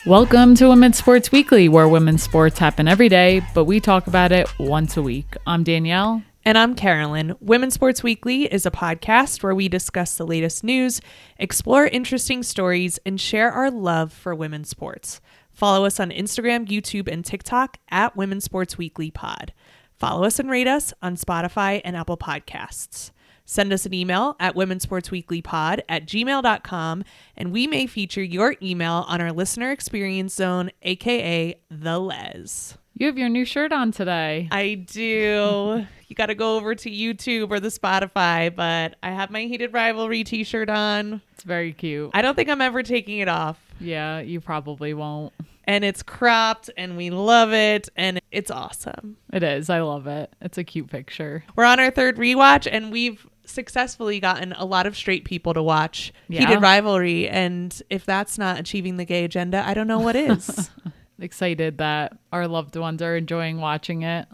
Welcome to Women's Sports Weekly, where women's sports happen every day, but we talk about it once a week. I'm Danielle. And I'm Carolyn. Women's Sports Weekly is a podcast where we discuss the latest news, explore interesting stories, and share our love for women's sports. Follow us on Instagram, YouTube, and TikTok at Women's Sports Weekly Pod. Follow us and rate us on Spotify and Apple Podcasts. Send us an email at womensportsweeklypod@gmail.com, and we may feature your email on our Listener Experience Zone, aka the Les. You have your new shirt on today. I do. You got to go over to YouTube or the Spotify, but I have my Heated Rivalry t-shirt on. It's very cute. I don't think I'm ever taking it off. Yeah, you probably won't. And it's cropped, and we love it, and it's awesome. It is. I love it. It's a cute picture. We're on our third rewatch, and we've successfully gotten a lot of straight people to watch Heated Rivalry, and if that's not achieving the gay agenda, I don't know what is. Excited that our loved ones are enjoying watching it.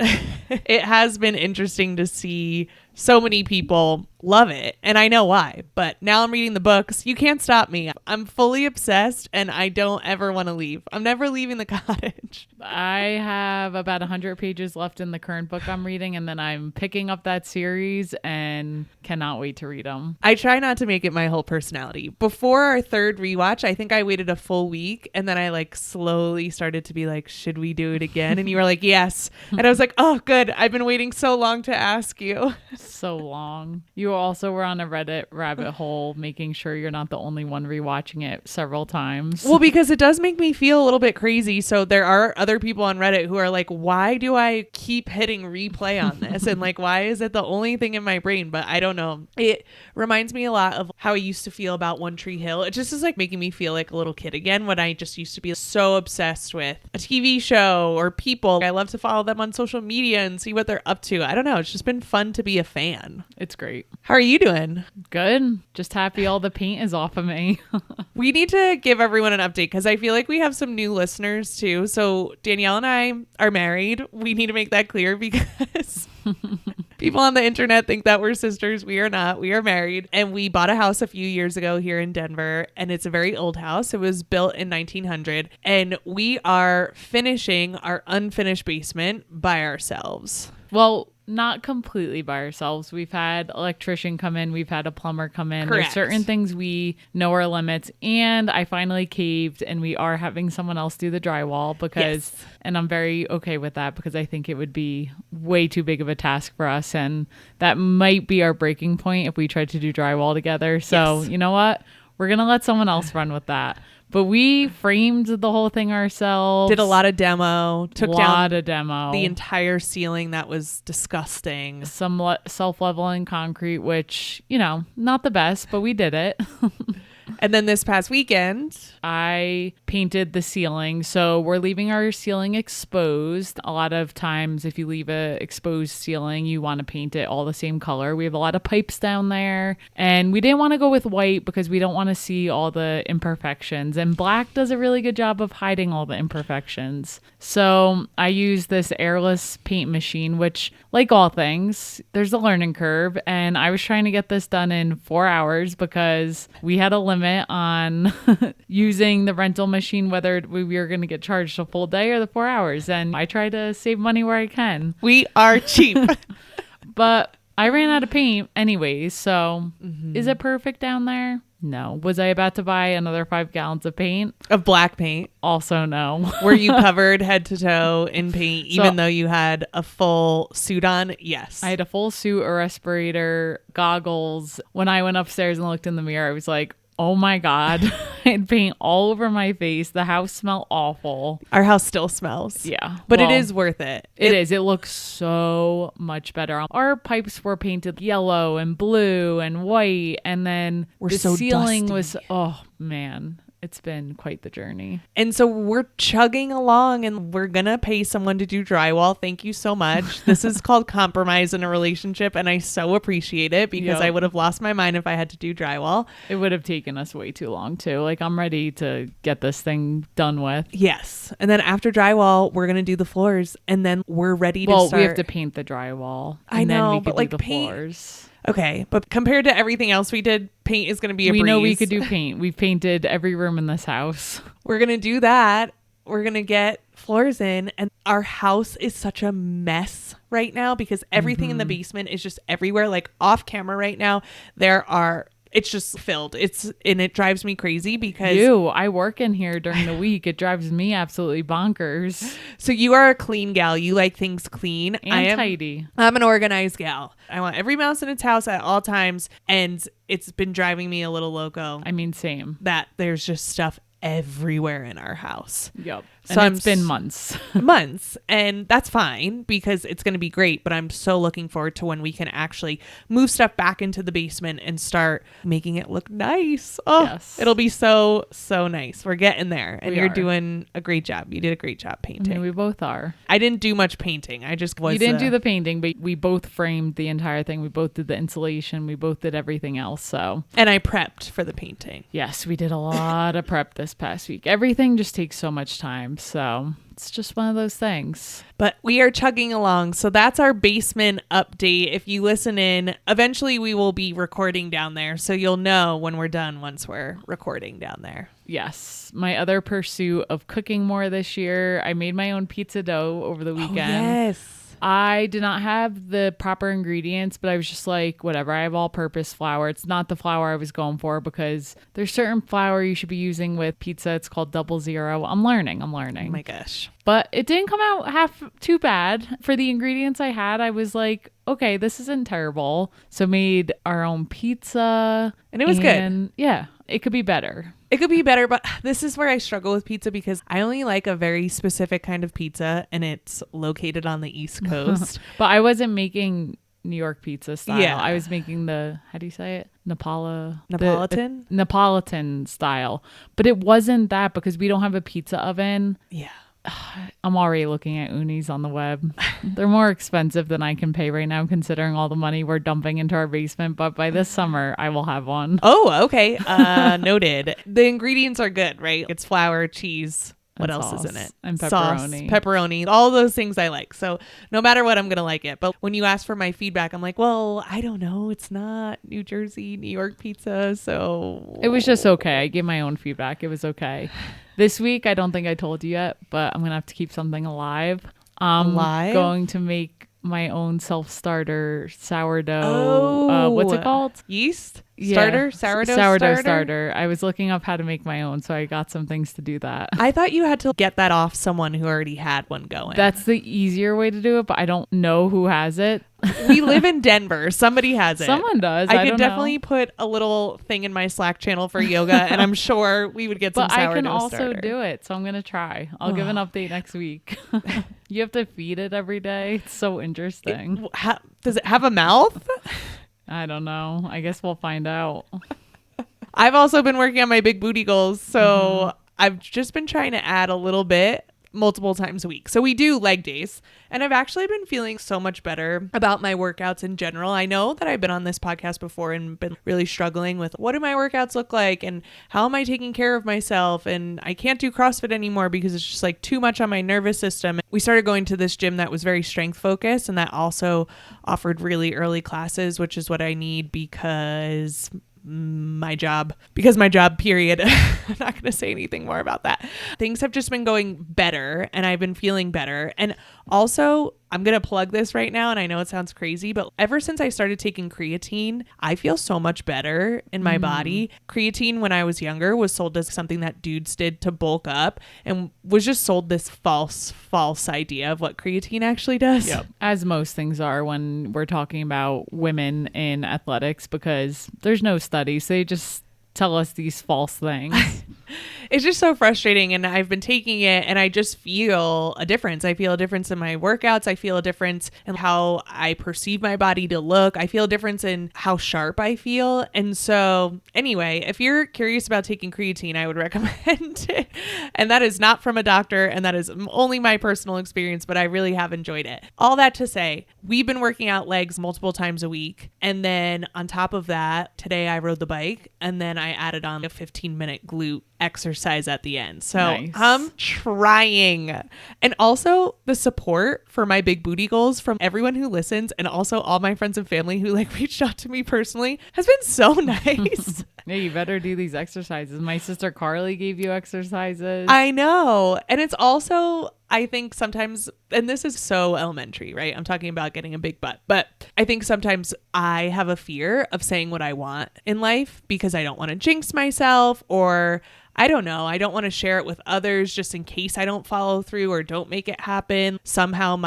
It has been interesting to see so many people love it, and I know why, but now I'm reading the books. You can't stop me. I'm fully obsessed, and I don't ever want to leave. I'm never leaving the cottage. I have about 100 pages left in the current book I'm reading, and then I'm picking up that series and cannot wait to read them. I try not to make it my whole personality. Before our third rewatch, I think I waited a full week, and then I slowly started to be like, should we do it again? And you were like, yes. And I was like, oh, good. I've been waiting so long to ask you. So long. You also were on a Reddit rabbit hole, making sure you're not the only one rewatching it several times. Well, because it does make me feel a little bit crazy. So there are other people on Reddit who are like, why do I keep hitting replay on this? And why is it the only thing in my brain? But I don't know. It reminds me a lot of how I used to feel about One Tree Hill. It just is making me feel like a little kid again when I just used to be so obsessed with a TV show or people. I love to follow them on social media and see what they're up to. I don't know. It's just been fun to be a fan. It's great. How are you doing? Good. Just happy all the paint is off of me. We need to give everyone an update because I feel like we have some new listeners too. So Danielle and I are married. We need to make that clear because people on the internet think that we're sisters. We are not. We are married. And we bought a house a few years ago here in Denver. And it's a very old house. It was built in 1900. And we are finishing our unfinished basement by ourselves. Well, not completely by ourselves. We've had an electrician come in. We've had a plumber come in. Correct. There's certain things we know our limits. And I finally caved, and we are having someone else do the drywall because, yes. And I'm very okay with that because I think it would be way too big of a task for us. And that might be our breaking point if we tried to do drywall together. So yes. You know what? We're going to let someone else run with that. But we framed the whole thing ourselves. Did a lot of demo. Took down the entire ceiling that was disgusting. Some self-leveling concrete, which, not the best, but we did it. And then this past weekend, I painted the ceiling. So we're leaving our ceiling exposed. A lot of times if you leave a exposed ceiling, you want to paint it all the same color. We have a lot of pipes down there. And we didn't want to go with white because we don't want to see all the imperfections. And black does a really good job of hiding all the imperfections. So I used this airless paint machine, which, like all things, there's a learning curve. And I was trying to get this done in 4 hours because we had a limit on using the rental machine, whether we were going to get charged a full day or the 4 hours. And I try to save money where I can. We are cheap. But I ran out of paint anyways. So Is it perfect down there? No. Was I about to buy another 5 gallons of paint? Of black paint? Also no. Were you covered head to toe in paint even though you had a full suit on? Yes. I had a full suit, a respirator, goggles. When I went upstairs and looked in the mirror, I was like, oh my God, I had paint all over my face. The house smelled awful. Our house still smells. Yeah. But it is worth it. It is. It looks so much better. Our pipes were painted yellow and blue and white. And then the ceiling was, oh man. It's been quite the journey. And so we're chugging along and we're going to pay someone to do drywall. Thank you so much. This is called compromise in a relationship. And I so appreciate it because I would have lost my mind if I had to do drywall. It would have taken us way too long too. I'm ready to get this thing done with. Yes. And then after drywall, we're going to do the floors and then we're ready to start. Well, we have to paint the drywall. And I know, then we could but do the paint. Floors. Okay, but compared to everything else we did, paint is going to be a breeze. We know we could do paint. We've painted every room in this house. We're going to do that. We're going to get floors in, and our house is such a mess right now because everything in the basement is just everywhere. Like off camera right now, it's just filled. And it drives me crazy because I work in here during the week. It drives me absolutely bonkers. So you are a clean gal. You like things clean. And tidy. I'm an organized gal. I want every mouse in its house at all times. And it's been driving me a little loco. I mean, same. That there's just stuff everywhere in our house. Yep. So it's been months. And that's fine because it's going to be great. But I'm so looking forward to when we can actually move stuff back into the basement and start making it look nice. Oh, yes. It'll be so, so nice. We're getting there. And you're doing a great job. You did a great job painting. I mean, we both are. I didn't do much painting. I just was. You didn't do the painting, but we both framed the entire thing. We both did the insulation. We both did everything else. So. And I prepped for the painting. Yes, we did a lot of prep this past week. Everything just takes so much time. So it's just one of those things. But we are chugging along. So that's our basement update. If you listen in, eventually we will be recording down there. So you'll know when we're done once we're recording down there. Yes. My other pursuit of cooking more this year. I made my own pizza dough over the weekend. Oh, yes. I did not have the proper ingredients, but I was just like, whatever, I have all-purpose flour. It's not the flour I was going for because there's certain flour you should be using with pizza. It's called 00. I'm learning. Oh my gosh. But it didn't come out half too bad. For the ingredients I had, I was like, okay, this isn't terrible. So made our own pizza. And it was good. Yeah, it could be better. It could be better, but this is where I struggle with pizza because I only like a very specific kind of pizza and it's located on the East Coast. But I wasn't making New York pizza style. Yeah. I was making the, how do you say it? Napolitan? The Napolitan style. But it wasn't that because we don't have a pizza oven. Yeah. I'm already looking at unis on the web. They're more expensive than I can pay right now, considering all the money we're dumping into our basement. But by this summer, I will have one. Oh, okay. Noted. The ingredients are good, right? It's flour, cheese. What else is in it? And pepperoni. Sauce, pepperoni, all those things I like. So no matter what, I'm going to like it. But when you ask for my feedback, I'm like, well, I don't know. It's not New Jersey, New York pizza. So it was just okay. I gave my own feedback. It was okay. This week, I don't think I told you yet, but I'm going to have to keep something alive. Alive? Going to make my own self-starter sourdough. What's it called? Yeast? Starter? Sourdough starter. I was looking up how to make my own, so I got some things to do that. I thought you had to get that off someone who already had one going. That's the easier way to do it, but I don't know who has it. We live in Denver. Somebody has it. Someone does. I could definitely put a little thing in my Slack channel for yoga, and I'm sure we would get some sourdough starter. But I can also do it, so I'm going to try. I'll give an update next week. You have to feed it every day. It's so interesting. Does it have a mouth? I don't know. I guess we'll find out. I've also been working on my big booty goals, so I've just been trying to add a little bit multiple times a week. So we do leg days, and I've actually been feeling so much better about my workouts in general. I know that I've been on this podcast before and been really struggling with what do my workouts look like and how am I taking care of myself, and I can't do CrossFit anymore because it's just like too much on my nervous system. We started going to this gym that was very strength focused and that also offered really early classes, which is what I need because my job, period. I'm not going to say anything more about that. Things have just been going better and I've been feeling better. And also, I'm going to plug this right now, and I know it sounds crazy, but ever since I started taking creatine, I feel so much better in my body. Creatine, when I was younger, was sold as something that dudes did to bulk up and was just sold this false idea of what creatine actually does. Yep. As most things are when we're talking about women in athletics, because there's no studies. They just tell us these false things. It's just so frustrating, and I've been taking it and I just feel a difference. I feel a difference in my workouts. I feel a difference in how I perceive my body to look. I feel a difference in how sharp I feel. And so anyway, if you're curious about taking creatine, I would recommend it. And that is not from a doctor, and that is only my personal experience, but I really have enjoyed it. All that to say, we've been working out legs multiple times a week. And then on top of that, today I rode the bike, and then I added on a 15-minute glute exercise at the end. So Nice. I'm trying. And also the support for my big booty goals from everyone who listens, and also all my friends and family who like reached out to me personally, has been so nice. Yeah, you better do these exercises. My sister Carly gave you exercises. I know. And it's also, I think sometimes, and this is so elementary, right? I'm talking about getting a big butt, but I think sometimes I have a fear of saying what I want in life because I don't want to jinx myself, or I don't know, I don't want to share it with others just in case I don't follow through or don't make it happen. Somehow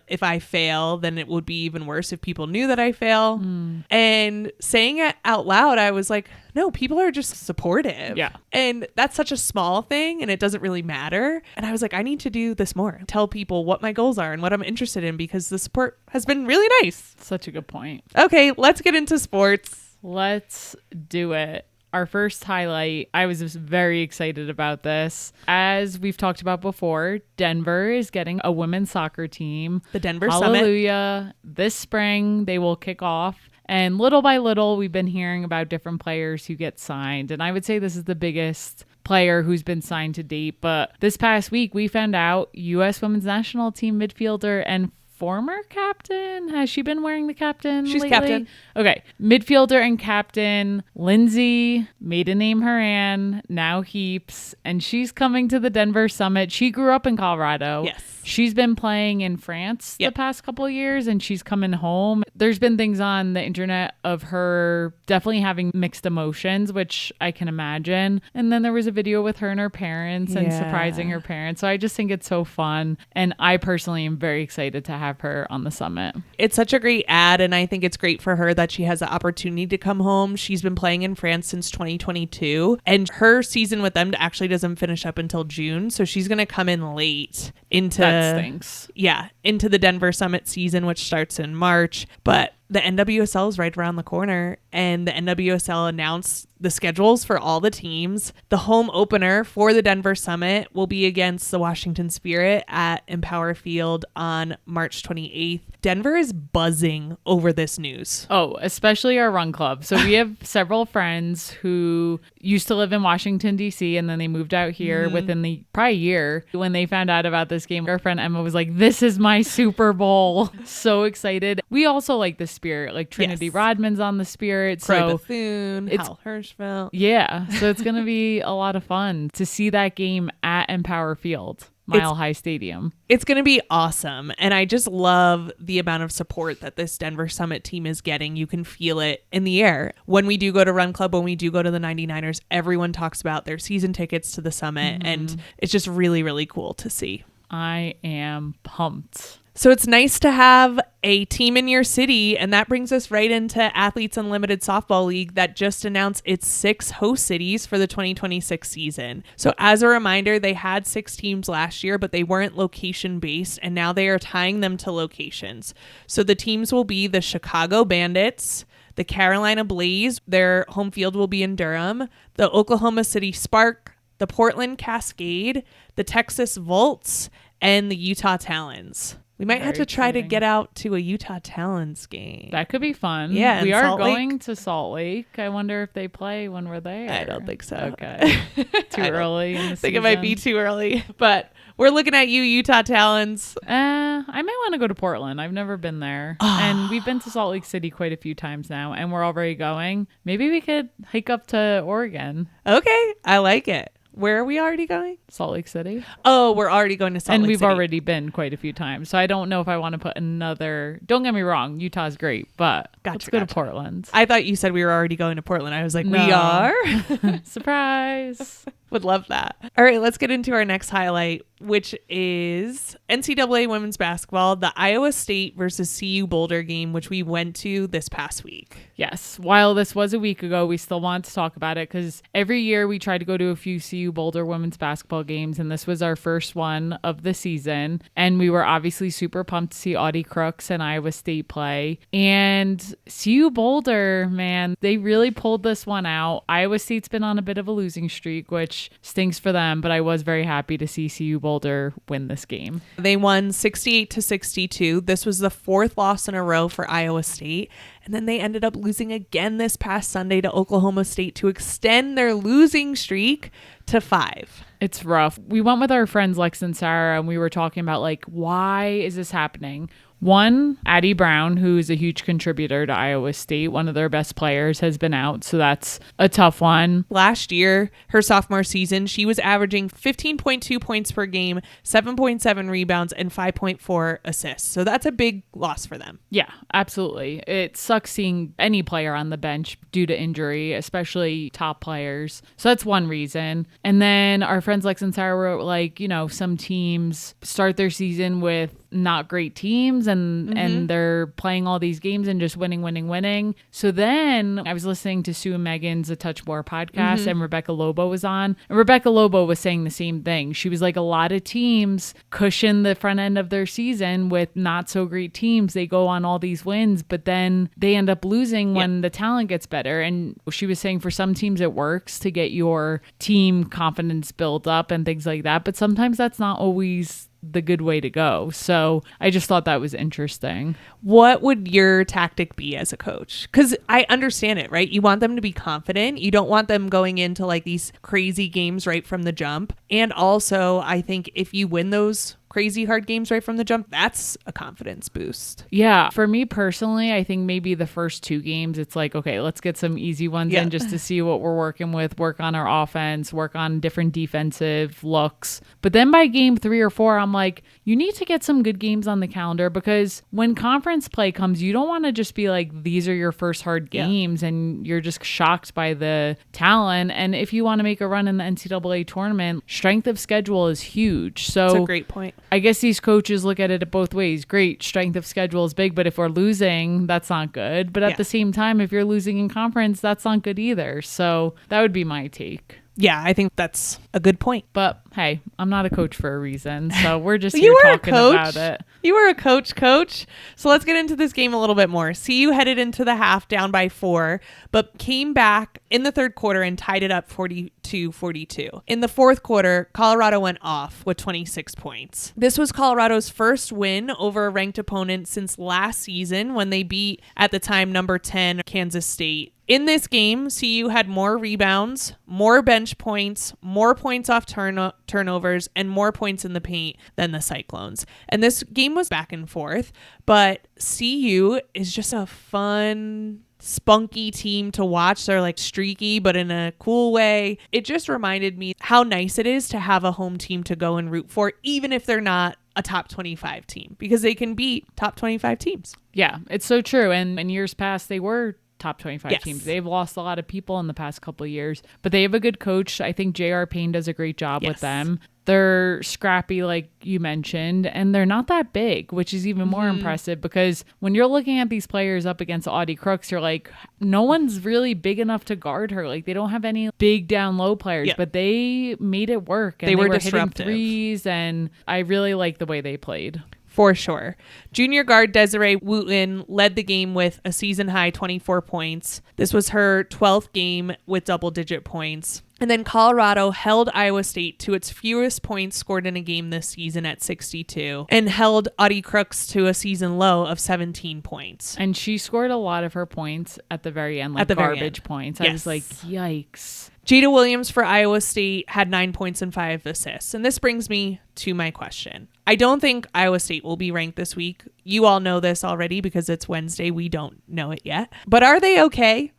if I fail, then it would be even worse if people knew that I fail. And saying it out loud, I was like, no, people are just supportive. Yeah. And that's such a small thing and it doesn't really matter. And I was like, I need to do this more. Tell people what my goals are and what I'm interested in because the support has been really nice. Such a good point. Okay, let's get into sports. Let's do it. Our first highlight, I was just very excited about this. As we've talked about before, Denver is getting a women's soccer team. The Denver Summit. Hallelujah. This spring, they will kick off. And little by little, we've been hearing about different players who get signed. And I would say this is the biggest player who's been signed to date. But this past week, we found out U.S. women's national team midfielder and former captain. Has she been wearing the captain She's lately? captain. Okay. Midfielder and captain Lindsey, maiden name Haran, now Heaps, and she's coming to the Denver Summit. She grew up in Colorado. Yes. She's been playing in France the past couple of years, and she's coming home. There's been things on the internet of her definitely having mixed emotions, which I can imagine. And then there was a video with her and her parents and surprising her parents. So I just think it's so fun. And I personally am very excited to have her on the summit. It's such a great ad, and I think it's great for her that she has the opportunity to come home. She's been playing in France since 2022, and her season with them actually doesn't finish up until June. So she's going to come in late into That stinks. Yeah, into the Denver Summit season, which starts in March. But the NWSL is right around the corner, and the NWSL announced the schedules for all the teams. The home opener for the Denver Summit will be against the Washington Spirit at Empower Field on March 28th. Denver is buzzing over this news. Oh, especially our run club. So we have several friends who used to live in Washington, D.C., and then they moved out here within the probably year. When they found out about this game, our friend Emma was like, this is my Super Bowl. So excited. We also like the Spirit, like Trinity Rodman's on the Spirit. So Bethune, Hal Hirschfeld. Yeah. So it's going to be a lot of fun to see that game at Empower Field. Mile High Stadium. It's going to be awesome. And I just love the amount of support that this Denver Summit team is getting. You can feel it in the air. When we do go to Run Club, when we do go to the 99ers, everyone talks about their season tickets to the Summit. And it's just really, really cool to see. I am pumped. So it's nice to have a team in your city, and that brings us right into Athletes Unlimited Softball League that just announced its 6 host cities for the 2026 season. So as a reminder, they had 6 teams last year, but they weren't location-based, and now they are tying them to locations. So the teams will be the Chicago Bandits, the Carolina Blaze, their home field will be in Durham, the Oklahoma City Spark, the Portland Cascade, the Texas Volts, and the Utah Talons. We might have to try to get out to a Utah Talons game. That could be fun. Yeah, we are Salt going Lake. to Salt Lake. I wonder if they play when we're there. I don't think so. Okay. Too early in the I think it might be season. too early, but we're looking at you, Utah Talons. I might want to go to Portland. I've never been there. And we've been to Salt Lake City quite a few times now, and we're already going. Maybe we could hike up to Oregon. Okay, I like it. Where are we already going? Salt Lake City. Oh, we're already going to Salt Lake And we've City. already been quite a few times. So I don't know if I want to put another... Don't get me wrong. Utah's great, but let's go to Portland. I thought you said we were already going to Portland. I was like, No. we are? Surprise. Would love that. All right, let's get into our next highlight, which is NCAA women's basketball, the Iowa State versus CU Boulder game, which we went to this past week. Yes. While this was a week ago, we still want to talk about it because every year we try to go to a few CU Boulder women's basketball games, and this was our first one of the season. And we were obviously super pumped to see Audie Crooks and Iowa State play. And CU Boulder, man, they really pulled this one out. Iowa State's been on a bit of a losing streak, which which stinks for them, but I was very happy to see CU Boulder win this game. They won 68-62. This was the fourth loss in a row for Iowa State. And then they ended up losing again this past Sunday to Oklahoma State to extend their losing streak to 5. It's rough. We went with our friends Lex and Sarah, and we were talking about, like, why is this happening? One, Addie Brown, who's a huge contributor to Iowa State, one of their best players, has been out, so that's a tough one. Last year, her sophomore season, she was averaging 15.2 points per game, 7.7 rebounds, and 5.4 assists. So that's a big loss for them. Yeah, absolutely. It sucks seeing any player on the bench due to injury, especially top players. So that's one reason. And then our friends Lex and Sarah wrote, like, you know, some teams start their season with not great teams and they're playing all these games and just winning. So then I was listening to Sue and Megan's A Touch More podcast and Rebecca Lobo was on, and Rebecca Lobo was saying the same thing. She was like, a lot of teams cushion the front end of their season with not so great teams. They go on all these wins, but then they end up losing when the talent gets better. And she was saying for some teams it works to get your team confidence built up and things like that, but sometimes that's not always the good way to go. So I just thought that was interesting. What would your tactic be as a coach? Because I understand it, right? You want them to be confident. You don't want them going into like these crazy games right from the jump. And also, I think if you win those crazy hard games right from the jump, that's a confidence boost. Yeah. For me personally, I think maybe the first 2 games, it's like, okay, let's get some easy ones in just to see what we're working with, work on our offense, work on different defensive looks. But then by game 3 or 4, I'm like, you need to get some good games on the calendar, because when conference play comes, you don't want to just be like, these are your first hard games and you're just shocked by the talent. And if you want to make a run in the NCAA tournament, strength of schedule is huge. So that's a great point. I guess these coaches look at it both ways. Great, strength of schedule is big, but if we're losing, that's not good. But at the same time, if you're losing in conference, that's not good either. So that would be my take. Yeah, I think that's a good point. But hey, I'm not a coach for a reason, so we're just here talking about it. You were a coach. So let's get into this game a little bit more. CU headed into the half down by 4, but came back in the third quarter and tied it up 42-42. In the fourth quarter, Colorado went off with 26 points. This was Colorado's first win over a ranked opponent since last season, when they beat, at the time, number 10 Kansas State. In this game, CU had more rebounds, more bench points, more points off turnovers, and more points in the paint than the Cyclones. And this game was back and forth, but CU is just a fun, spunky team to watch. They're like streaky, but in a cool way. It just reminded me how nice it is to have a home team to go and root for, even if they're not a top 25 team, because they can beat top 25 teams. Yeah, it's so true. And in years past, they were top 25 teams. They've lost a lot of people in the past couple of years, but they have a good coach. I think J.R. Payne does a great job with them. They're scrappy, like you mentioned, and they're not that big, which is even more impressive, because when you're looking at these players up against Audie Crooks, you're like, no one's really big enough to guard her. Like, they don't have any big down low players, but they made it work. And they were hitting threes, and I really like the way they played. For sure. Junior guard Desiree Wooten led the game with a season-high 24 points. This was her 12th game with double-digit points. And then Colorado held Iowa State to its fewest points scored in a game this season at 62, and held Audie Crooks to a season low of 17 points. And she scored a lot of her points at the very end, like at the garbage points. I was like, yikes. Jada Williams for Iowa State had 9 points and 5 assists. And this brings me to my question. I don't think Iowa State will be ranked this week. You all know this already because it's Wednesday. We don't know it yet. But are they okay?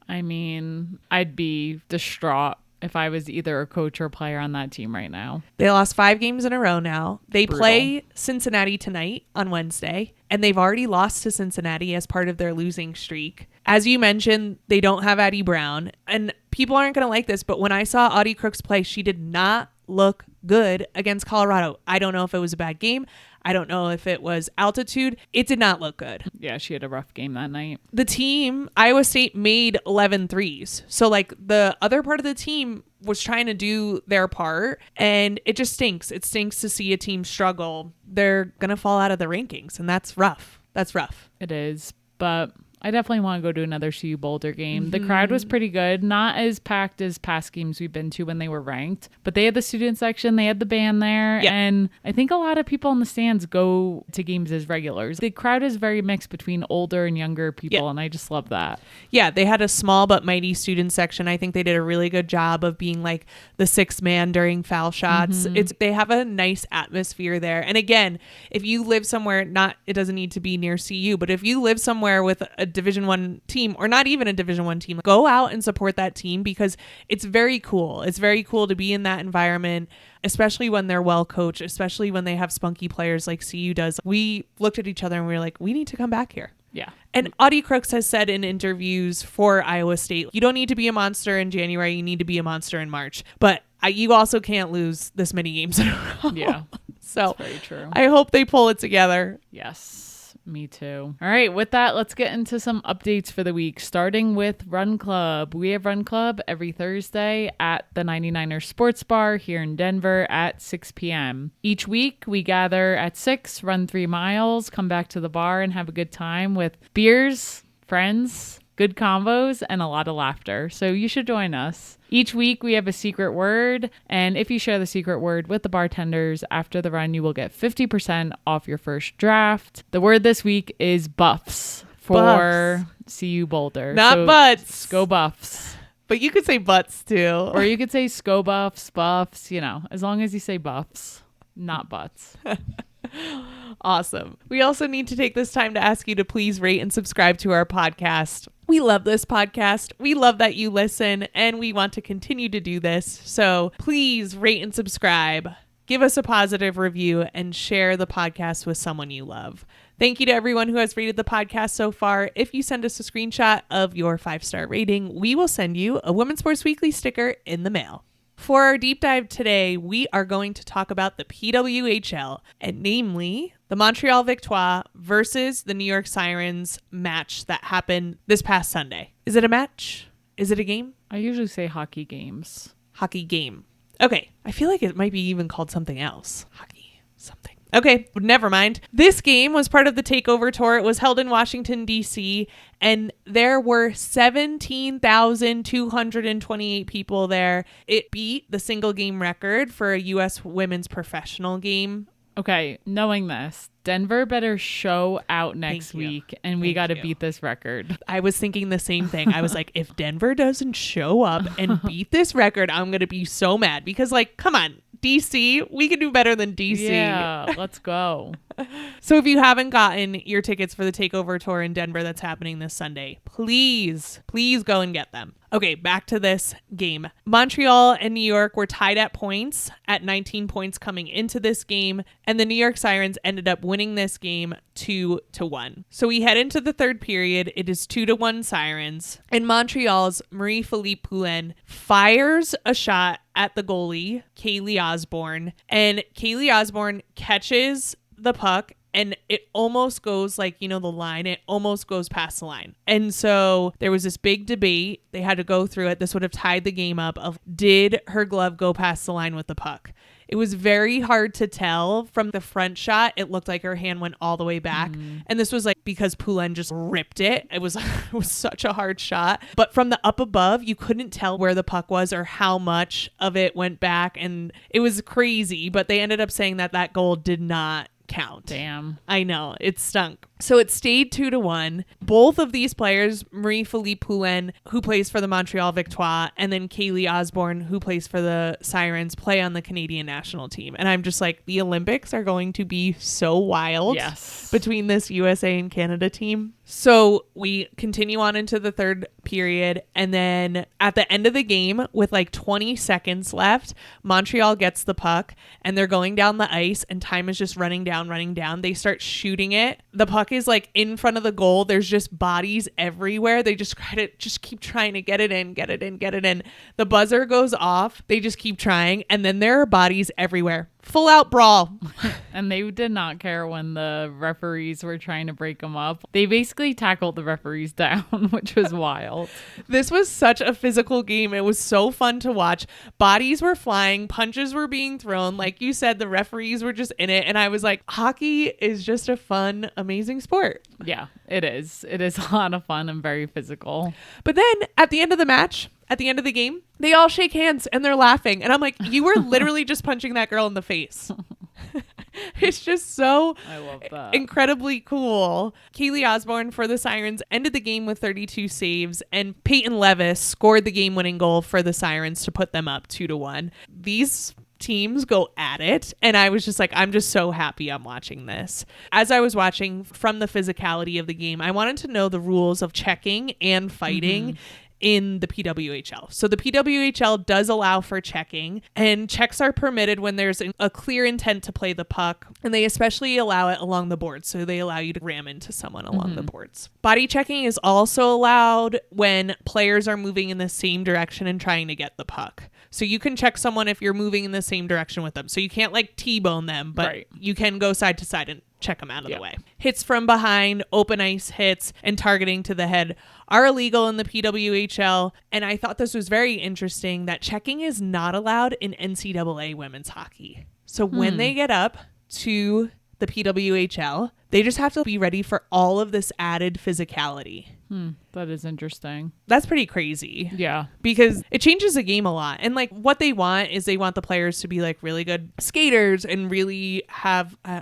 I mean, I'd be distraught if I was either a coach or player on that team right now. They lost 5 games in a row now. They play Cincinnati tonight on Wednesday, and they've already lost to Cincinnati as part of their losing streak. As you mentioned, they don't have Addie Brown, and people aren't going to like this, but when I saw Audie Crooks play, she did not look good against Colorado. I don't know if it was a bad game. I don't know if it was altitude. It did not look good. Yeah, she had a rough game that night. The team, Iowa State, made 11 threes. So, like, the other part of the team was trying to do their part, and it just stinks. It stinks to see a team struggle. They're going to fall out of the rankings, and that's rough. That's rough. It is, but I definitely want to go to another CU Boulder game. The crowd was pretty good. Not as packed as past games we've been to when they were ranked, but they had the student section, they had the band there, and I think a lot of people in the stands go to games as regulars. The crowd is very mixed between older and younger people, and I just love that. Yeah, they had a small but mighty student section. I think they did a really good job of being like the sixth man during foul shots. They have a nice atmosphere there. And again, if you live somewhere, it doesn't need to be near CU, but if you live somewhere with a Division I team, or not even a Division I team, go out and support that team, because it's very cool. It's very cool to be in that environment, especially when they're well coached, especially when they have spunky players like CU does. We looked at each other and we were like, we need to come back here. Yeah. And Audie Crooks has said in interviews for Iowa State, you don't need to be a monster in January, you need to be a monster in March. But you also can't lose this many games in a row. Yeah. So that's very true. I hope they pull it together. Yes, me too. All right, with that, let's get into some updates for the week, starting with Run Club. We have Run Club every Thursday at the 99ers Sports Bar here in Denver at 6 p.m. Each week, we gather at 6, run 3 miles, come back to the bar, and have a good time with beers, friends, good combos, and a lot of laughter. So you should join us. Each week we have a secret word, and if you share the secret word with the bartenders after the run, you will get 50% off your first draft. The word this week is buffs for CU Boulder. Not butts. Go Buffs. But you could say butts too. Or you could say SCO Buffs, Buffs, as long as you say buffs, not butts. Awesome. We also need to take this time to ask you to please rate and subscribe to our podcast. We love this podcast. We love that you listen, and we want to continue to do this. So please rate and subscribe, give us a positive review, and share the podcast with someone you love. Thank you to everyone who has rated the podcast so far. If you send us a screenshot of your 5-star rating, we will send you a Women's Sports Weekly sticker in the mail. For our deep dive today, we are going to talk about the PWHL, and namely the Montreal Victoire versus the New York Sirens match that happened this past Sunday. Is it a match? Is it a game? I usually say hockey games. Hockey game. Okay. I feel like it might be even called something else. Hockey something. Okay, never mind. This game was part of the Takeover Tour. It was held in Washington, D.C., and there were 17,228 people there. It beat the single game record for a U.S. women's professional game. Okay, knowing this, Denver better show out next week, and we got to beat this record. I was thinking the same thing. I was like, if Denver doesn't show up and beat this record, I'm going to be so mad, because, come on. DC, we can do better than DC. Yeah, let's go. So if you haven't gotten your tickets for the Takeover Tour in Denver that's happening this Sunday, please go and get them. Okay, back to this game. Montreal and New York were tied at points at 19 points coming into this game, and the New York Sirens ended up winning this game 2-1. So we head into the third period. It is 2-1 Sirens, and Montreal's Marie-Philippe Poulin fires a shot at the goalie, Kaylee Osborne, and Kaylee Osborne catches the puck, and it almost goes the line. It almost goes past the line. And so there was this big debate. They had to go through it. This would have tied the game up of, did her glove go past the line with the puck? It was very hard to tell from the front shot. It looked like her hand went all the way back. And this was because Poulin just ripped it. It was such a hard shot. But from the up above, you couldn't tell where the puck was or how much of it went back. And it was crazy. But they ended up saying that goal did not count. Damn. I know. It stunk. So it stayed 2-1. Both of these players, Marie-Philippe Poulin, who plays for the Montreal Victoire, and then Kaylee Osborne, who plays for the Sirens, play on the Canadian national team. And I'm just like, the Olympics are going to be so wild between this USA and Canada team. So we continue on into the third period. And then at the end of the game, with 20 seconds left, Montreal gets the puck and they're going down the ice and time is just running down. They start shooting it. The puck is in front of the goal. There's just bodies everywhere. They just keep trying to get it in. The buzzer goes off. They just keep trying. And then there are bodies everywhere. full out brawl. And they did not care when the referees were trying to break them up. They basically tackled the referees down, which was wild. This was such a physical game. It was so fun to watch. Bodies were flying, punches were being thrown. Like you said, the referees were just in it. And I was like, hockey is just a fun, amazing sport. Yeah, it is. It is a lot of fun and very physical. But then at the end of the match, at the end of the game, they all shake hands and they're laughing. And I'm like, you were literally just punching that girl in the face. It's just so I love that. incredibly cool. Kaylee Osborne for the Sirens ended the game with 32 saves, and Peyton Levis scored the game-winning goal for the Sirens to put them up 2-1. These teams go at it, and I was just like, I'm just so happy I'm watching this. As I was watching from the physicality of the game, I wanted to know the rules of checking and fighting in the PWHL. So the PWHL does allow for checking, and checks are permitted when there's a clear intent to play the puck, and they especially allow it along the boards. So they allow you to ram into someone along the boards. Body checking is also allowed when players are moving in the same direction and trying to get the puck. So you can check someone if you're moving in the same direction with them. So you can't like T-bone them, but you can go side to side and check them out of the way. Hits from behind, open ice hits, and targeting to the head are illegal in the PWHL. And I thought this was very interesting that checking is not allowed in NCAA women's hockey. So when they get up to the PWHL, they just have to be ready for all of this added physicality. That is interesting. That's pretty crazy. Yeah. Because it changes the game a lot. And like what they want is they want the players to be like really good skaters and really have, I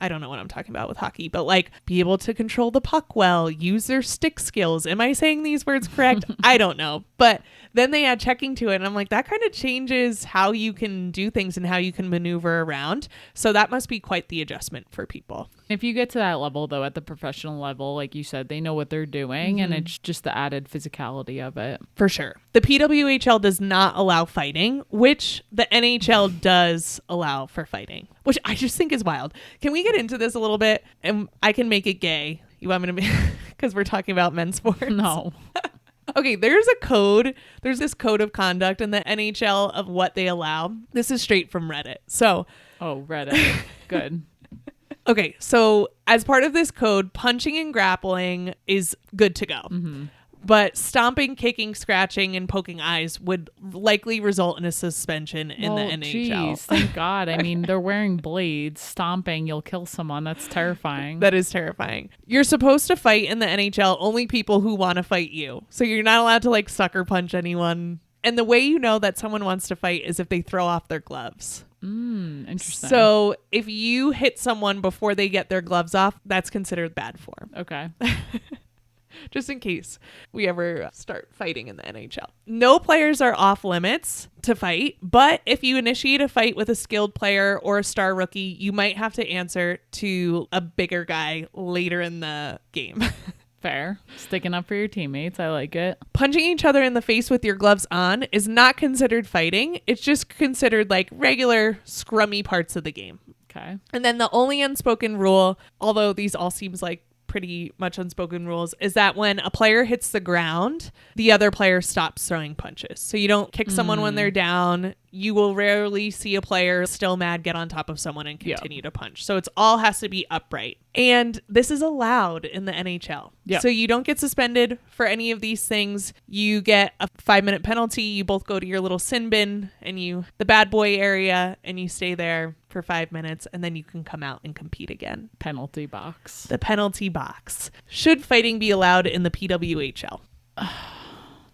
don't know what I'm talking about with hockey, but like be able to control the puck well, use their stick skills. Am I saying these words correct? I don't know. But then they add checking to it. And I'm like, that kind of changes how you can do things and how you can maneuver around. So that must be quite the adjustment for people. If you get to that level, though, at the professional level, like you said, they know what they're doing, and it's just the added physicality of it. For sure. The PWHL does not allow fighting, which the NHL does allow for fighting, which I just think is wild. Can we get into this a little bit? And I can make it gay. You want me to because we're talking about men's sports? No. Okay, there's a code. There's this code of conduct in the NHL of what they allow. This is straight from Reddit. So, Reddit. Good. Okay, so as part of this code, punching and grappling is good to go. But stomping, kicking, scratching, and poking eyes would likely result in a suspension in the NHL. Geez, thank God. I mean, they're wearing blades. Stomping, you'll kill someone. That's terrifying. That is terrifying. You're supposed to fight in the NHL only people who want to fight you. So you're not allowed to like sucker punch anyone. And the way you know that someone wants to fight is if they throw off their gloves. Interesting. So if you hit someone before they get their gloves off, that's considered bad form. Okay. Just in case we ever start fighting in the NHL. No players are off limits to fight, but if you initiate a fight with a skilled player or a star rookie, you might have to answer to a bigger guy later in the game. Fair. Sticking up for your teammates. I like it. Punching each other in the face with your gloves on is not considered fighting. It's just considered like regular scrummy parts of the game. Okay. And then the only unspoken rule, although these all seems like pretty much unspoken rules, is that when a player hits the ground, the other player stops throwing punches. So you don't kick someone when they're down. You will rarely see a player still mad get on top of someone and continue to punch. So it's all has to be upright. And this is allowed in the NHL. Yep. So you don't get suspended for any of these things. You get a 5-minute penalty. You both go to your little sin bin and the bad boy area, and you stay there for 5 minutes, and then you can come out and compete again. Penalty box. The penalty box. Should fighting be allowed in the PWHL?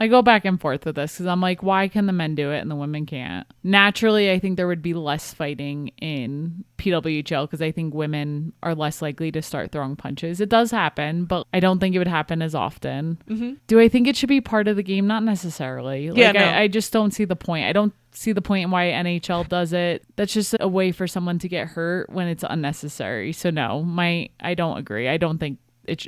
I go back and forth with this because I'm like, why can the men do it and the women can't? Naturally, I think there would be less fighting in PWHL because I think women are less likely to start throwing punches. It does happen, but I don't think it would happen as often. Do I think it should be part of the game? Not necessarily. Like, I just don't see the point. I don't see the point in why NHL does it. That's just a way for someone to get hurt when it's unnecessary. So no, I don't agree. I don't think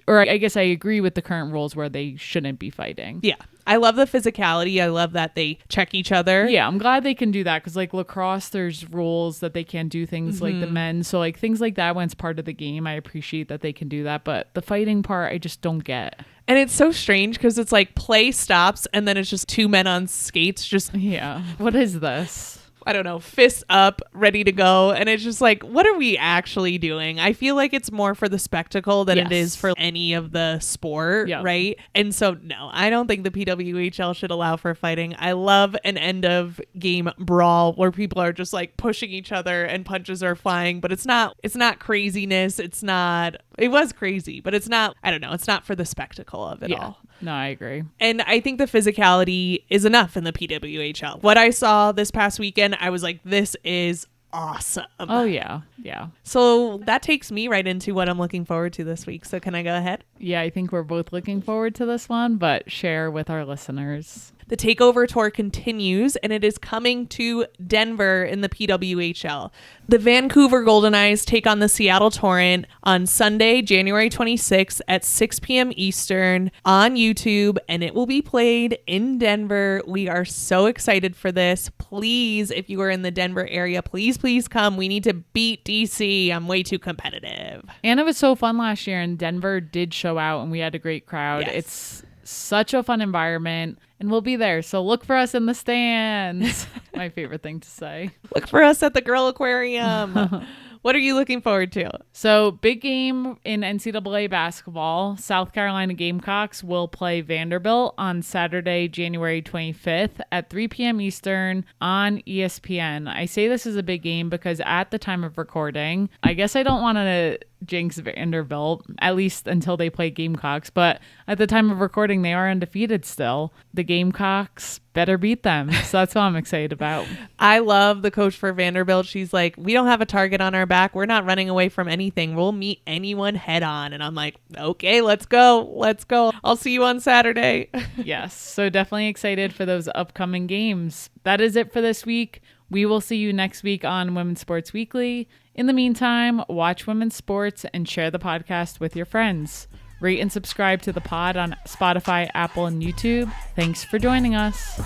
or I guess I agree with the current rules where they shouldn't be fighting. Yeah. I love the physicality. I love that they check each other. Yeah, I'm glad they can do that because like lacrosse, there's rules that they can't do things like the men. So like things like that when it's part of the game, I appreciate that they can do that. But the fighting part, I just don't get. And it's so strange because it's like play stops and then it's just two men on skates. Just yeah. What is this? I don't know, fists up, ready to go. And it's just like, what are we actually doing? I feel like it's more for the spectacle than it is for any of the sport, right? And so, no, I don't think the PWHL should allow for fighting. I love an end of game brawl where people are just like pushing each other and punches are flying, but it's not craziness. It was crazy, but it's not, I don't know, it's not for the spectacle of it all. No, I agree. And I think the physicality is enough in the PWHL. What I saw this past weekend, I was like, this is awesome. Oh, yeah. Yeah. So that takes me right into what I'm looking forward to this week. So can I go ahead? Yeah, I think we're both looking forward to this one, but share with our listeners. The Takeover Tour continues, and it is coming to Denver in the PWHL. The Vancouver Golden Eyes take on the Seattle Torrent on Sunday, January 26th at 6 p.m. Eastern on YouTube, and it will be played in Denver. We are so excited for this. Please, if you are in the Denver area, please come. We need to beat DC. I'm way too competitive. And it was so fun last year, and Denver did show out, and we had a great crowd. Yes. It's such a fun environment, and we'll be there. So look for us in the stands. My favorite thing to say. Look for us at the Girl Aquarium. What are you looking forward to? So big game in NCAA basketball. South Carolina Gamecocks will play Vanderbilt on Saturday, January 25th at 3 p.m. Eastern on ESPN. I say this is a big game because at the time of recording, I guess I don't want to jinx Vanderbilt, at least until they play Gamecocks, but at the time of recording, they are undefeated still. The Gamecocks better beat them. So that's what I'm excited about. I love the coach for Vanderbilt. She's like, we don't have a target on our back. We're not running away from anything. We'll meet anyone head on. And I'm like, okay, let's go. I'll see you on Saturday. Yes. So definitely excited for those upcoming games. That is it for this week. We will see you next week on Women's Sports Weekly. In the meantime, watch women's sports and share the podcast with your friends. Rate and subscribe to the pod on Spotify, Apple, and YouTube. Thanks for joining us.